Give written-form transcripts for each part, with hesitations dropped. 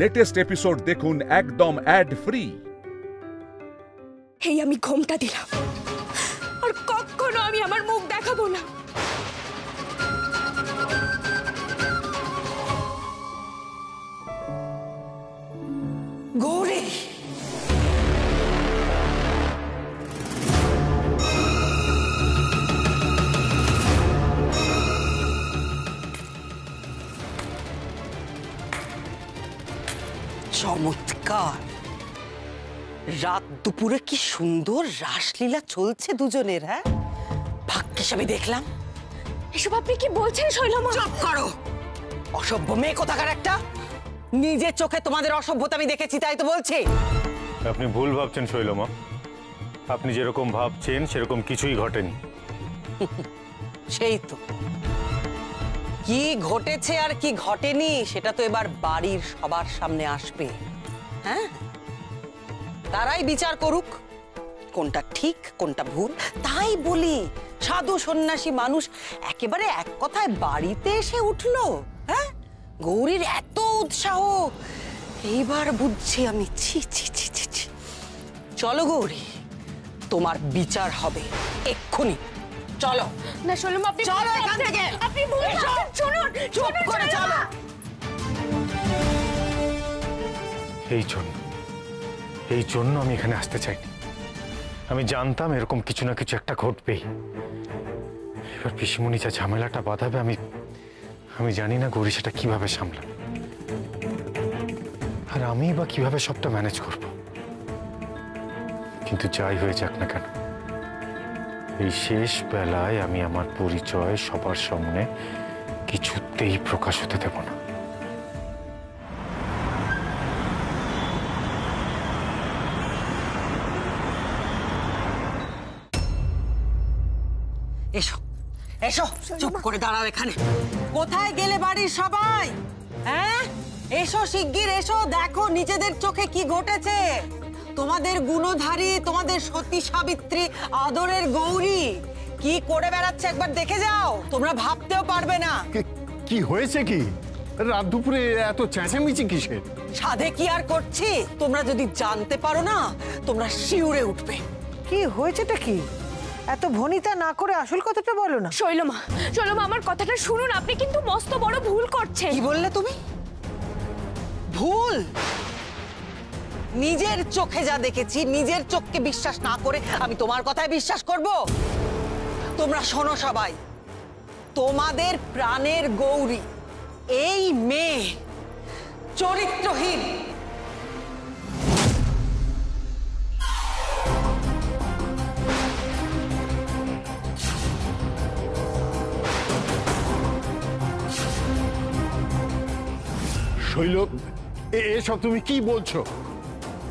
Latest episode দেখুন একদম add free. এই আমি ঘোমটা দিলাম, আর কখনো আমি আমার মুখ দেখাবো না। গৌরী, চমৎকার। রাত দুপুরে কি সুন্দর রাসলীলা চলছে দুজনের। হ্যাঁ, ভাগ্যিস আমি দেখলাম। এসব আপনি কি বলছেন শৈলমা? চুপ করো, অসভ্য মেয়ে কোথাকার একটা। নিজের চোখে তোমাদের অসভ্যতা আমি দেখেছি, তাই তো বলছি। আপনি ভুল ভাবছেন শৈলমা, আপনি যেরকম ভাবছেন সেরকম কিছুই ঘটেনি। সেই তো, কি ঘটেছে আর কি ঘটেনি সেটা তো এবার বাড়ির সবার সামনে আসবে। হ্যাঁ, তারাই বিচার করুক কোনটা ঠিক কোনটা ভুল। তাই বলি, সাধু সন্ন্যাসী মানুষ একেবারে এক কথায় বাড়িতে এসে উঠলো। হ্যাঁ, গৌরীর এত উৎসাহ, এইবার বুঝছি আমি। ছি ছি ছি ছি ছি। চলো গৌরী, তোমার বিচার হবে এক্ষুনি। চলো না শৈলমা, আপনি চলো এখান থেকে। আপনি ভুল ভাবছেন। শুনুন, চুপ করে চলো। এই জন্য আমি এখানে আসতে চাইনি। আমি জানতাম এরকম কিছু না কিছু একটা ঘটবেই। এবার পিসিমণি যা ঝামেলাটা বাঁধাবে, আমি জানি না গৌরী সেটা কিভাবে সামলাবে, আর আমি বা কিভাবে সবটা ম্যানেজ করব। কিন্তু যাই হয়ে যাক না কেন, এই শেষ বেলায় আমি আমার পরিচয় সবার সামনে কিছুতেই প্রকাশ হতে দেব না। এসো এসো, চুপ করে দাঁড়াও এখানে। কোথায় গেলে বাড়ির সবাই? হ্যাঁ, এসো শিগগির এসো, দেখো নিজেদের চোখে কি ঘটেছে। তোমাদের গুণধারী, তোমাদের সতী সাবিত্রী, আদরের গৌরী কি করে বেড়াচ্ছে একবার দেখে যাও। তোমরা ভাবতেও পারবে না। কি হয়েছে কি? রাত দুপুরে এত চেঁচামেচি কিসের? সাধে কি আর করছি, তোমরা যদি জানতে পারো না তোমরা শিউরে উঠবে। কি হয়েছেটা কি? এত ভনিতা না করে আসল কথাটা বলো না। শৈলমা, শৈলমা আমার কথাটা শুনুন, আপনি কিন্তু মস্ত বড় ভুল করছেন। কি বললে তুমি? ভুল? নিজের চোখে যা দেখেছি, নিজের চোখকে বিশ্বাস না করে আমি তোমার কথায় বিশ্বাস করব? তোমরা শোনো সবাই, তোমাদের প্রাণের গৌরী এই মেয়ে চরিত্রহীন। শৈল, এসব তুমি কি বলছো?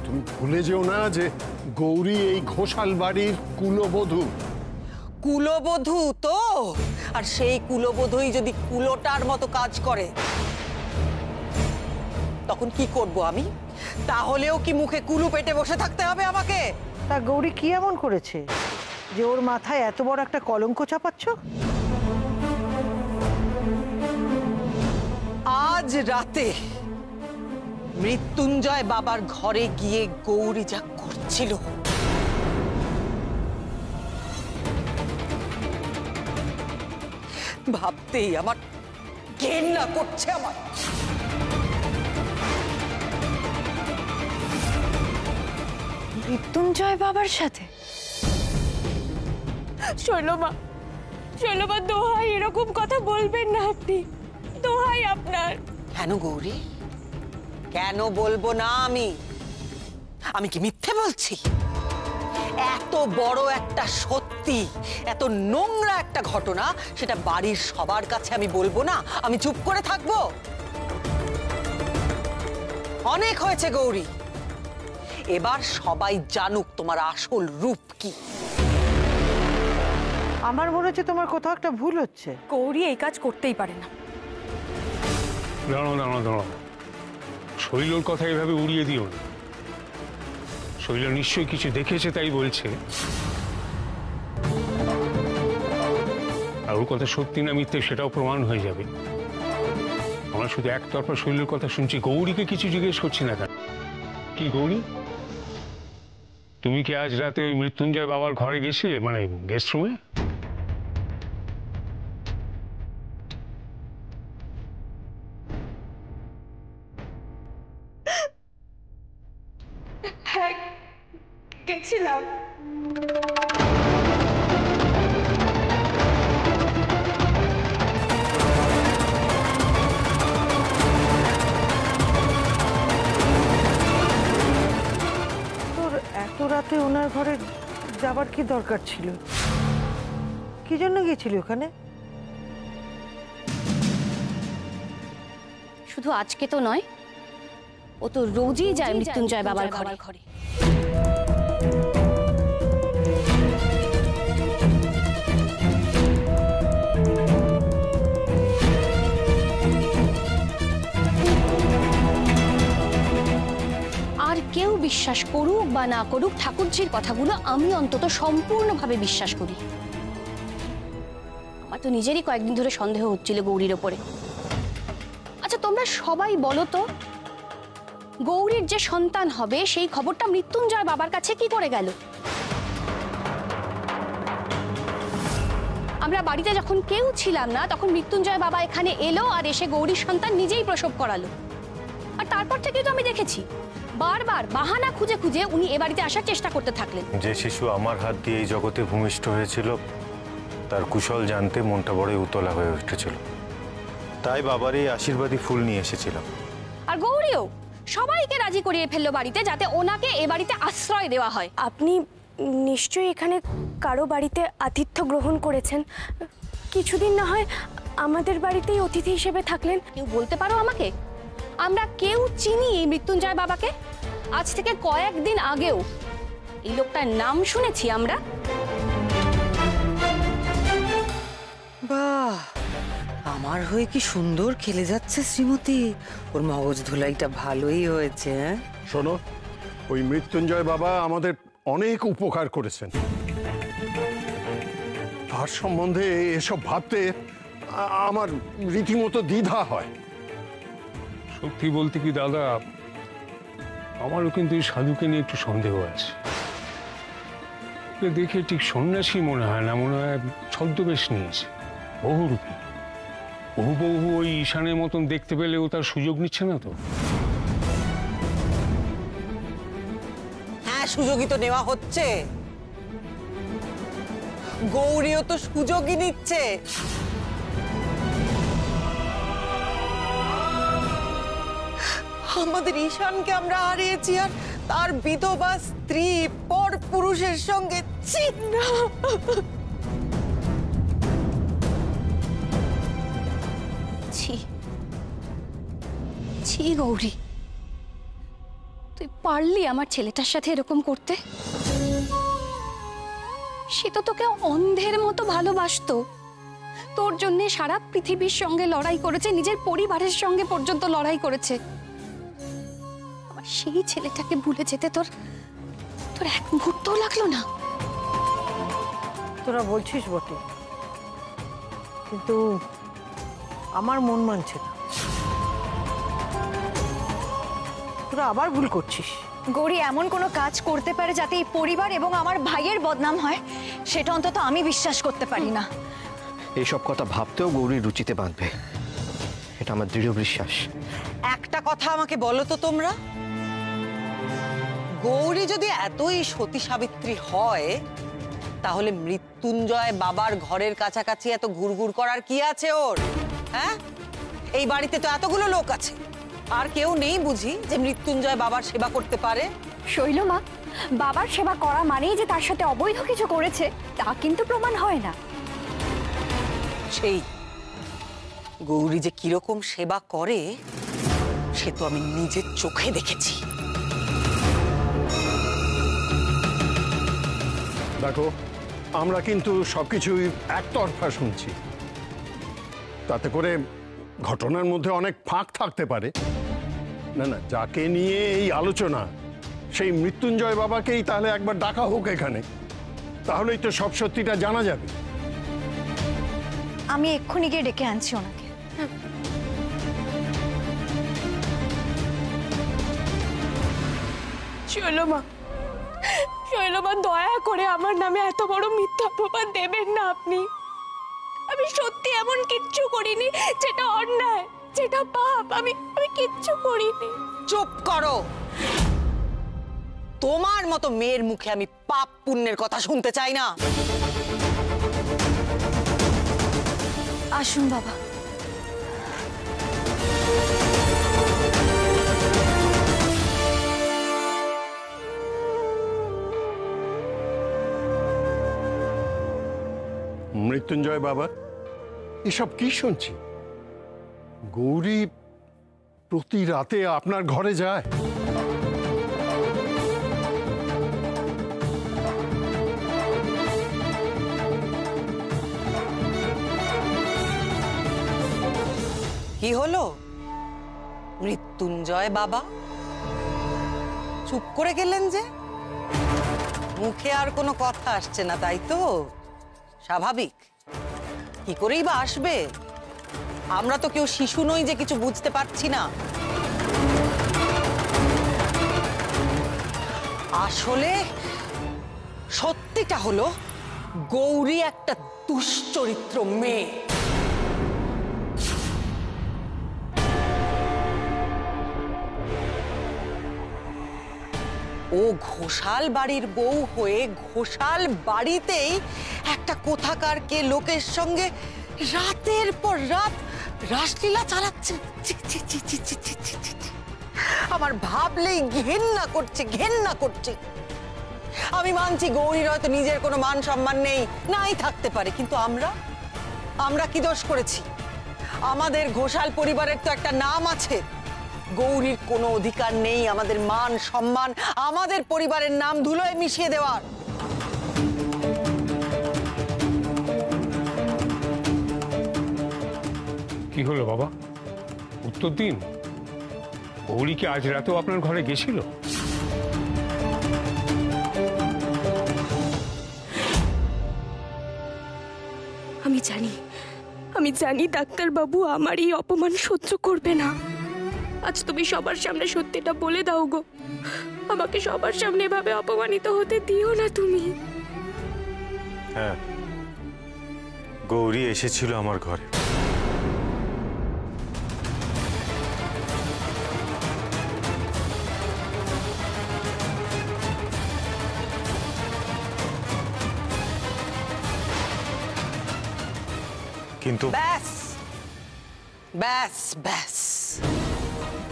তুমি ভুলে যেও না যে গৌরী এই ঘোষাল বাড়ির কুলবধূ। কুলবধূ তো, আর সেই কুলবধূই যদি কুলোটার মতো কাজ করে তখন কি করব আমি? তাহলেও কি মুখে কুলু পেটে বসে থাকতে হবে আমাকে? তা গৌরী কি এমন করেছে যে ওর মাথায় এত বড় একটা কলঙ্ক চাপাচ্ছ? আজ রাতে মৃত্যুঞ্জয় বাবার ঘরে গিয়ে গৌরী যা করছিল, ভাবতেই আমার ঘেন্না করছে। আমার মৃত্যুঞ্জয় বাবার সাথে? শৈলমা, শৈলমা দোহাই, এরকম কথা বলবেন না আপনি, দোহাই আপনার। কেন গৌরী, কেন বলবো না? আমি কি মিথ্যে বলছি? এত বড় একটা সত্যি, এত নোংরা একটা ঘটনা, সেটা বাড়ির সবার কাছে আমি বলবো না? আমি চুপ করে থাকবো? অনেক হয়েছে গৌরী, এবার সবাই জানুক তোমার আসল রূপ কি। আমার মনে হচ্ছে তোমার কোথাও একটা ভুল হচ্ছে। গৌরী এই কাজ করতেই পারে না। দাঁড়াও দাঁড়াও দাঁড়াও, শৈলর কথা এভাবে উড়িয়ে দিও না। শৈল নিশ্চয়ই কিছু দেখেছে তাই বলছে, আর ওর কথা সত্যি না মিথ্যে সেটাও প্রমাণ হয়ে যাবে। আমরা শুধু একতরফা শৈলের কথা শুনছি, গৌরীকে কিছু জিজ্ঞেস করছি না কেন? কি গৌরী, তুমি কি আজ রাতে ওই মৃত্যুঞ্জয় বাবার ঘরে গেছিলে, মানে গেস্ট রুমে? হ্যাঁ, গেছিলাম। তোর এত রাতে ওনার ঘরে যাবার কি দরকার ছিল? কি জন্য গেছিলি ওখানে? শুধু আজকে তো নয়, ও তো রোজই যায় মৃত্যুঞ্জয় বাবার ঘরে। আর কেউ বিশ্বাস করুক বা না করুক, ঠাকুরজির কথাগুলো আমি অন্তত সম্পূর্ণভাবে বিশ্বাস করি। আমার তো নিজেরই কয়েকদিন ধরে সন্দেহ হচ্ছিল গৌরীর ওপরে। আচ্ছা, তোমরা সবাই বলো তো, গৌরীর যে সন্তান হবে সেই খবরটা মৃত্যুঞ্জয় বাবার কাছে কি করে গেল? আমরা বাড়িতে যখন কেউ ছিলাম না তখন মৃত্যুঞ্জয় বাবা এখানে এলো আর এসে গৌরীর সন্তান নিজেই প্রসব করালো। আর তারপর থেকে তো আমি দেখেছি বারবার বাহানা খুঁজে খুঁজে উনি এ বাড়িতে আসার চেষ্টা করতে থাকলেন। যে শিশু আমার হাত দিয়ে এই জগতে ভূমিষ্ঠ হয়েছিল তার কুশল জানতে মনটা বড়ই উতলা হয়ে উঠেছিল, তাই বাবার এই আশীর্বাদী ফুল নিয়ে এসেছিলাম। আর গৌরীও সবাইকে রাজি করিয়ে ফেললো বাড়িতে, যাতে ওনাকে এ বাড়িতে আশ্রয় দেওয়া হয়। আপনি নিশ্চয়ই এখানে কারো বাড়িতে আতিথ্য গ্রহণ করেছেন, কিছুদিন না হয় আমাদের বাড়িতেই অতিথি হিসেবে থাকলেন। কেউ বলতে পারো আমাকে? আমরা কেউ চিনি এই মৃত্যুঞ্জয় বাবাকে? আজ থেকে কয়েকদিন আগেও এই লোকটার নাম শুনেছি আমরা। বাহ, আমার হয়ে কি সুন্দর খেলে যাচ্ছে শ্রীমতী। ওর মগজ ধুলাইটা ভালোই হয়েছে। শোনো, ওই মৃত্যুঞ্জয় বাবা আমাদের অনেক উপকার করেছেন। তার সম্বন্ধে এসব ভাবতে আমার রীতিমতো দ্বিধা হয়। সত্যি বলতে কি দাদা, আমারও কিন্তু এই সাধুকে নিয়ে একটু সন্দেহ আছে। দেখে ঠিক সন্ন্যাসী মনে হয় না, মনে হয় ছদ্মবেশ নিয়েছে, বহুরূপী। বহু ওই ঈশানের মতন দেখতে পেলেও তার সুযোগ নিচ্ছে না তো। হ্যাঁ, সুযোগই তো নেওয়া হচ্ছে। গৌরীও তো সুযোগই নিচ্ছে। আমাদের ঈশানকে আমরা হারিয়েছি, আর তার বিধবা স্ত্রী পর পুরুষের সঙ্গে। চিন্তা ছি ছি গৌরী, তুই পারলি আমার ছেলেটার সাথে এরকম করতে? সে তো তোকে অন্ধের মতো ভালোবাসতো, তোর জন্য সারা পৃথিবীর সঙ্গে লড়াই করেছে, নিজের পরিবারের সঙ্গে পর্যন্ত লড়াই করেছে। আমার সেই ছেলেটাকে ভুলে যেতে তোর তোর এক মুহূর্তও লাগলো না? তোরা বলছিস বটে, কিন্তু আমার মন মানছে না। তোরা আবার ভুল করছিস। গৌরী এমন কোনো কাজ করতে পারে যাতে এই পরিবার এবং আমার ভাইয়ের বদনাম হয়, সেটা অন্তত আমি বিশ্বাস করতে পারি না। এইসব কথা ভাবতেও গৌরীর রুচিতে বাঁধবে, এটা আমার দৃঢ় বিশ্বাস। একটা কথা আমাকে বলো তো তোমরা, গৌরী যদি এতই সতী সাবিত্রী হয়, তাহলে মৃত্যুঞ্জয় বাবার ঘরের কাছাকাছি এত ঘুরঘুর করার কি আছে ওর? হ্যাঁ, এই বাড়িতে তো এতগুলো লোক আছে, আর কেউ নেই বুঝি যে মৃত্যুঞ্জয় বাবার সেবা করতে পারে? শৈলমা, বাবার সেবা করা মানেই যে তার সাথে অবৈধ কিছু করেছে তা কিন্তু প্রমাণ হয় না। সেই গৌরী যে কিরকম সেবা করে সে তো আমি নিজের চোখে দেখেছি। দেখো, আমরা কিন্তু সবকিছুই একতরফা শুনছি, তাতে করে ঘটনার মধ্যে অনেক ফাঁক থাকতে পারে। না না, যাকে নিয়ে এই আলোচনা সেই মৃত্যুঞ্জয় বাবাকেই তাহলে একবার ডাকা হোক এখানে, তাহলেই তো সব সত্যিটা জানা যাবে। আমি এক্ষুনি গিয়ে ডেকে আনছি ওনাকে। শৈলমা, শৈলমা, দয়া করে আমার নামে এত বড় মিথ্যা অপবাদ দেবেন না আপনি। আমি সত্যি এমন কিচ্ছু করিনি যেটা অন্যায়, যেটা পাপ। আমি কিচ্ছু করিনি। চুপ করো। তোমার মতো মেয়ের মুখে আমি পাপ পুণ্যের কথা শুনতে চাই না। আসুন বাবা। মৃত্যুঞ্জয় বাবা, এসব কি শুনছি? গৌরী প্রতি রাতে আপনার ঘরে যায়? কি হলো মৃত্যুঞ্জয় বাবা? চুপ করে গেলেন যে? মুখে আর কোনো কথা আসছে না, তাই তো? স্বাভাবিক, কি করেই বা আসবে? আমরা তো কেউ শিশু নই যে কিছু বুঝতে পারছি না। আসলে সত্যিটা হলো গৌরী একটা দুশ্চরিত্র মেয়ে। ও ঘোষাল বাড়ির বউ হয়ে ঘোষাল বাড়িতেই একটা কোথাকার কে লোকের সঙ্গে রাতের পর রাত রাসলীলা চালাচ্ছে। আমার ভাবলেই ঘেন্না করছে, ঘেন্না করছে। আমি মানছি গৌরীর হয়তো নিজের কোনো মান সম্মান নেই, নাই থাকতে পারে, কিন্তু আমরা কি দোষ করেছি? আমাদের ঘোষাল পরিবারের তো একটা নাম আছে। গৌরীর কোনো অধিকার নেই আমাদের মান সম্মান, আমাদের পরিবারের নাম ধুলোয় মিশিয়ে দেওয়ার। কি হলো বাবা, উত্তর দিন। গৌরী কি আজ রাতেও আপনার ঘরে গেছিল? আমি জানি ডাক্তারবাবু আমার এই অপমান সহ্য করবে না। আজ তুমি সবার সামনে সত্যিটা বলে দাও গো। আমাকে সবার সামনে এভাবে অপমানিত হতে দিও না তুমি। হ্যাঁ, গৌরী এসেছিল আমার ঘরে। কিন্তু ব্যাস ব্যাস ব্যাস,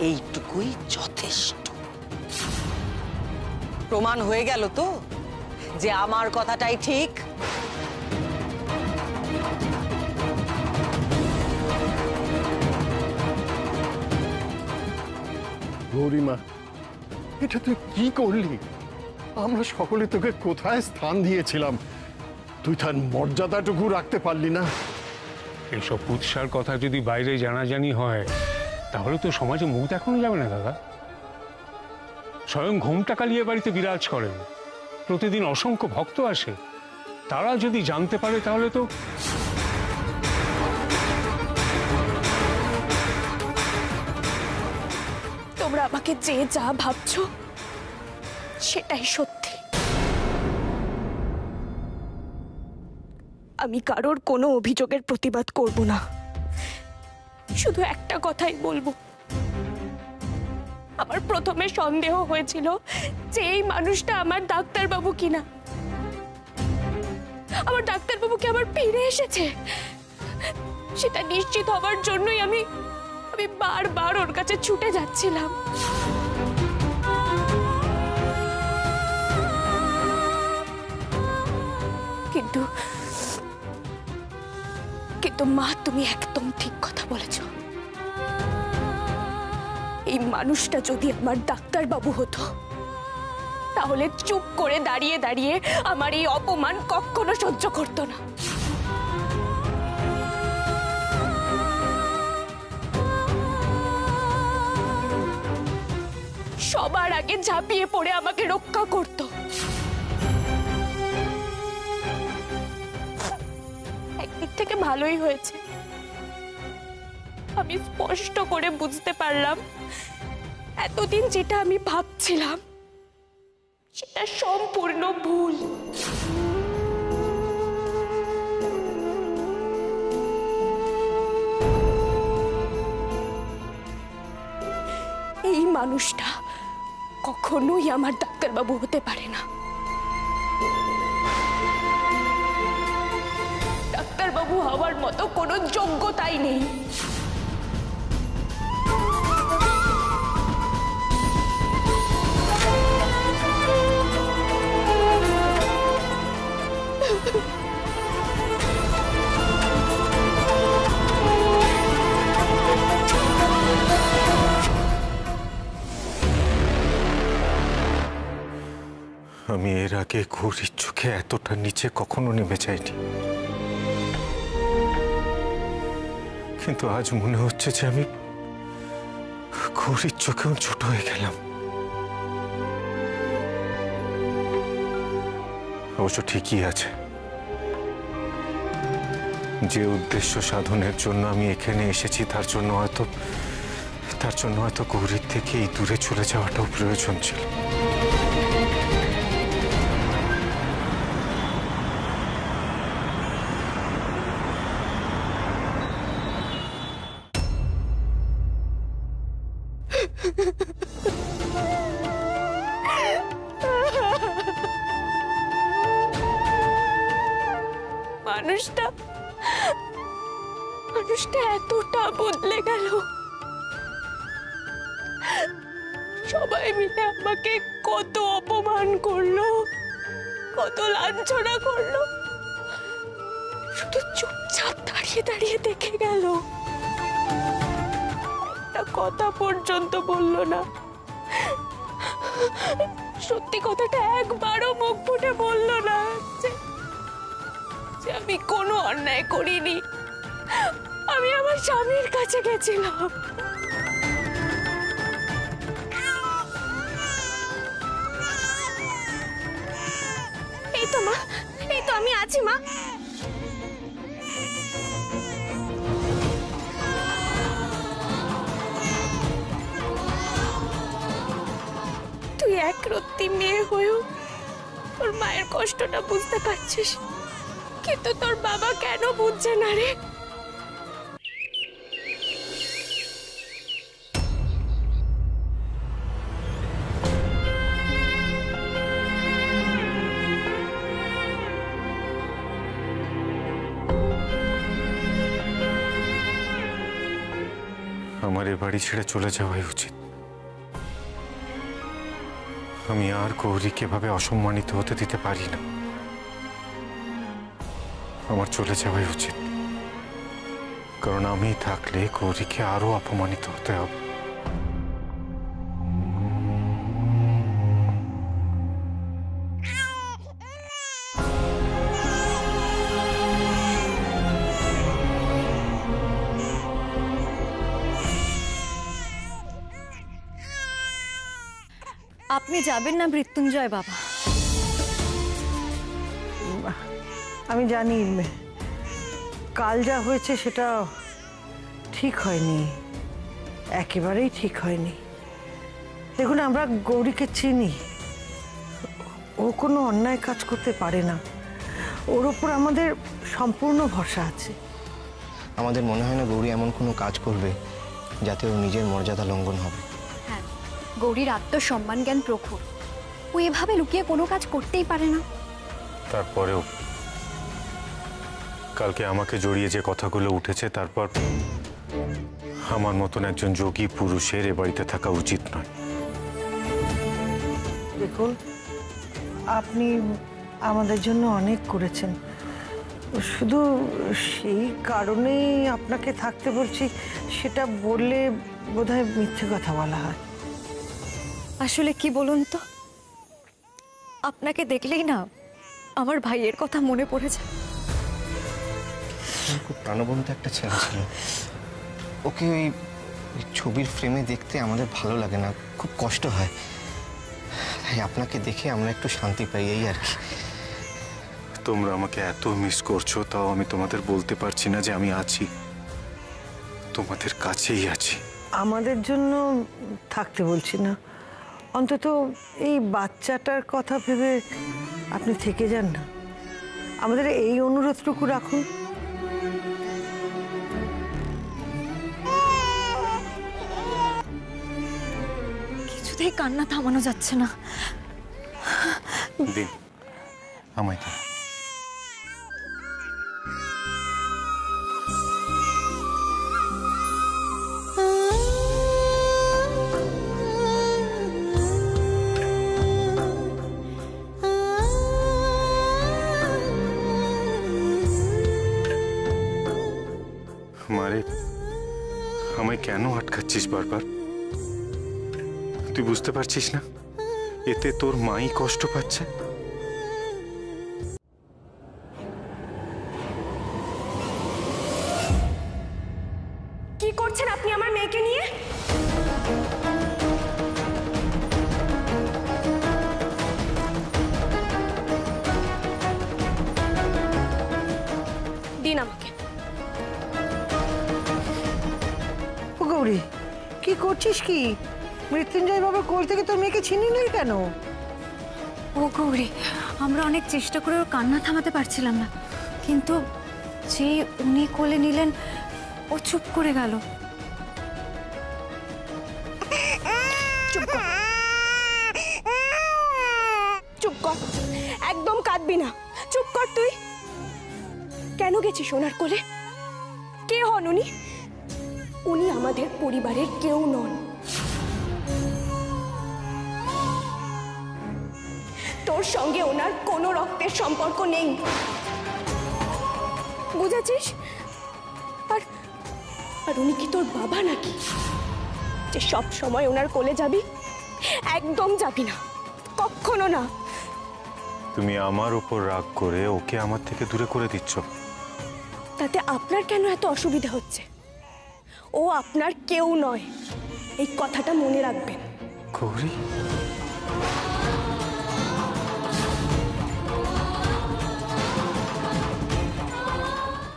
এইটুকুই যথেষ্ট। প্রমাণ হয়ে গেল তো যে আমার কথাটাই ঠিক। গৌরীমা, এটা তুই কি করলি? আমরা সকলে তোকে কোথায় স্থান দিয়েছিলাম, তুই তার মর্যাদাটুকু রাখতে পারলি না। এইসব কুৎসার কথা যদি বাইরে জানাজানি হয় তাহলে তো সমাজে মুখ দেখানো যাবে না দাদা। স্বয়ং ঘোমটা কালিয়ে বাড়িতে বিরাজ করেন, প্রতিদিন অসংখ্য ভক্ত আসে, তারা যদি জানতে পারে তাহলে তো। তোমরা আমাকে যে যা ভাবছো সেটাই সত্যি। আমি কারোর কোনো অভিযোগের প্রতিবাদ করব না, শুধু একটা কথাই বলবো। আমার প্রথমে সন্দেহ হয়েছিল যে এই মানুষটা আমার ডাক্তারবাবু কিনা। আমার ডাক্তারবাবু কি আবার ফিরে এসেছে সেটা নিশ্চিত হবার জন্যই আমি বারবার ওর কাছে ছুটে যাচ্ছিলাম। কিন্তু মা, তুমি একদম ঠিক কথা বলেছ। এই মানুষটা যদি আমার ডাক্তারবাবু হতো তাহলে চুপ করে দাঁড়িয়ে দাঁড়িয়ে আমার এই অপমান কখনো সহ্য করতো না। সবার আগে ঝাঁপিয়ে পড়ে আমাকে রক্ষা করতো। একদিক থেকে ভালোই হয়েছে, আমি স্পষ্ট করে বুঝতে পারলাম এতদিন যেটা আমি ভাবছিলাম সেটা সম্পূর্ণ ভুল। এই মানুষটা কখনোই আমার ডাক্তারবাবু হতে পারে না। ডাক্তারবাবু হওয়ার মতো কোনো যোগ্যতাই নেই। আমি এর আগে গৌরীর চোখে এতটা নিচে কখনো নেমে যাইনি, কিন্তু আজ মনে হচ্ছে যে আমি গৌরীর চোখেও ছোট হয়ে গেলাম। অবশ্য ঠিকই আছে, যে উদ্দেশ্য সাধনের জন্য আমি এখানে এসেছি তার জন্য হয়তো গৌরীর থেকে এই দূরে চলে যাওয়াটাও প্রয়োজন ছিল। মানুষটা এতটা বদলে গেল। সবাই মিলে আমাকে কত অপমান করলো, কত লাঞ্ছনা করলো, শুধু চুপচাপ দাঁড়িয়ে দাঁড়িয়ে দেখে গেল। একটা কথা পর্যন্ত বলল না। সত্যি কথাটা একবারও মুখ ফুটে বলল না যে আমি কোনো অন্যায় করিনি, আমি আমার স্বামীর কাছে গেছিলাম। এই তো মা, এই তো আমি আছি মা। তুই একরত্তি মেয়ে হয়েও তোর মায়ের কষ্টটা বুঝতে পারছিস, কিন্তু তোর বাবা কেন বুঝছে না রে? আমার এ বাড়ি ছেড়ে চলে যাওয়াই উচিত। আমি আর গৌরীকে এভাবে অসম্মানিত হতে দিতে পারি না। আমার চলে যাওয়াই উচিত, কারণ আমি থাকলে গৌরীকে আরো অপমানিত হতে হবে। আপনি যাবেন না মৃত্যুঞ্জয় বাবা? আমি জানি কাল যা হয়েছে সেটা ঠিক হয়নি, একেবারেই ঠিক হয়নি। দেখুন, আমরা গৌরীকে চিনি, ও কোনো অন্যায় কাজ করতে পারে না। ওর ওপর আমাদের সম্পূর্ণ ভরসা আছে। আমাদের মনে হয় না গৌরী এমন কোনো কাজ করবে যাতে ওর নিজের মর্যাদা লঙ্ঘন হবে। হ্যাঁ, গৌরীর আত্মসম্মান জ্ঞান প্রখর, ও এভাবে লুকিয়ে কোনো কাজ করতেই পারে না। তারপরেও কালকে আমাকে জড়িয়ে যে কথাগুলো উঠেছে, তারপর আমার মতন একজন যোগী পুরুষের এ বাড়িতে থাকা উচিত নয়। দেখুন, আপনি আমাদের জন্য অনেক করেছেন, শুধু সেই কারণেই আপনাকে থাকতে বলছি, সেটা বললে বোধহয় মিথ্যে কথা বলা হয়। আসলে কি বলুন তো, আপনাকে দেখলেই না আমার ভাইয়ের কথা মনে পড়ে যায়। খুব প্রাণবন্ত একটা ছেলে ছিল, ওকে ওই ছবির ফ্রেমে দেখতে আমাদের ভালো লাগে না, খুব কষ্ট হয়। তাই আপনাকে দেখে আমরা একটু শান্তি পাই, এই আর কি। তোমরা আমাকে এত মিস করছো, তাও আমি তোমাদের বলতে পারছি না যে আমি আছি, তোমাদের কাছেই আছি। আমাদের জন্য থাকতে বলছি না, অন্তত এই বাচ্চাটার কথা ভেবে আপনি থেকে যান না, আমাদের এই অনুরোধটুকু রাখুন। কিছুতেই কান্না থামানো যাচ্ছে না। দিন আমায় দিন। মারে, আমায় কেন আটকাচ্ছিস বারবার? তুই বুঝতে পারছিস না এতে তোর মাই কষ্ট পাচ্ছে? কি করছেন আপনি আমার মেয়েকে নিয়ে? দিন আমাকে। ও গৌরী, কি করছিস কি? মৃত্যুঞ্জয় বাবা কোল থেকে তোর মেয়েকে ছিনিয়ে নিলি কেন? ও গৌরী, আমরা অনেক চেষ্টা করে ওর কান্না থামাতে পারছিলাম না, কিন্তু যে উনি কোলে নিলেন ও চুপ করে গেল। চুপ কর, চুপ কর, একদম কাঁদবি না, চুপ কর। তুই কেন গেছিস ওনার কোলে? কে হন উনি? উনি আমাদের পরিবারের কেউ নন। তোর সঙ্গে ওনার কোনো রক্তের সম্পর্ক নেই, বুঝেছিস? আর আর উনি কি তোর বাবা নাকি যে সব সময় ওনার কোলে যাবি? একদম যাবি না, কখনো না। তুমি আমার উপর রাগ করে ওকে আমার থেকে দূরে করে দিচ্ছ। তাতে আপনার কেন এত অসুবিধা হচ্ছে? ও আপনার কেউ নয়, এই কথাটা মনে রাখবেন। গৌরী,